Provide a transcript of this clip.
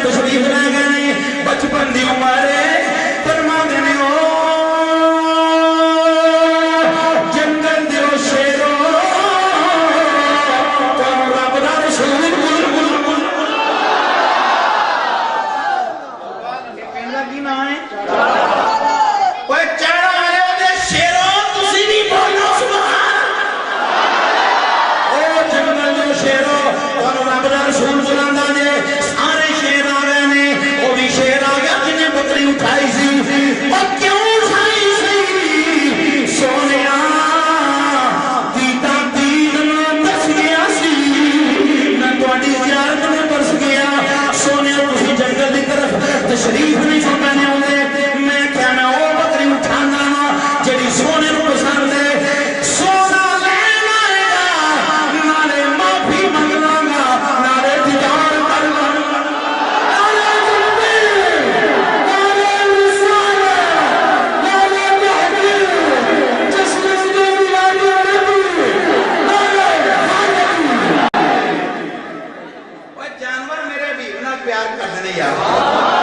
تشریف لے گئے بچپن دی عمر فرما دینے ہو جنگل دیو شیرو کون رب دا رسول یہ کہنا کی نہ ہے کوئی چڑھا آئے ہو دے شیرو تسی بھی بولو سبحان او جنگل دیو شیرو کون رب دا رسول بلاندہ دے سارے شیر آ گئے نے وہ بھی شیر آ گیا جنہیں بکری اٹھائی سی اور کیوں اٹھائی سی سونیا دیتا دید نہ دس گیا سی نہ توڑی زیارت میں برس گیا سونیا تسی جنگل دی طرف تشریف نہیں چھوٹانے ہوئے میں کیا میں وہ بکری اٹھانا جڑی سونے کو پسند ہے سونا لینا ہے نالے معافی منگنا گا نالے دیدار کرنا نالے جنبی نالے رسالہ نالے محبی جسم سے ملانی نبی نالے حالتی وہ جانور میرے بھی انہاں پیار کرنے یار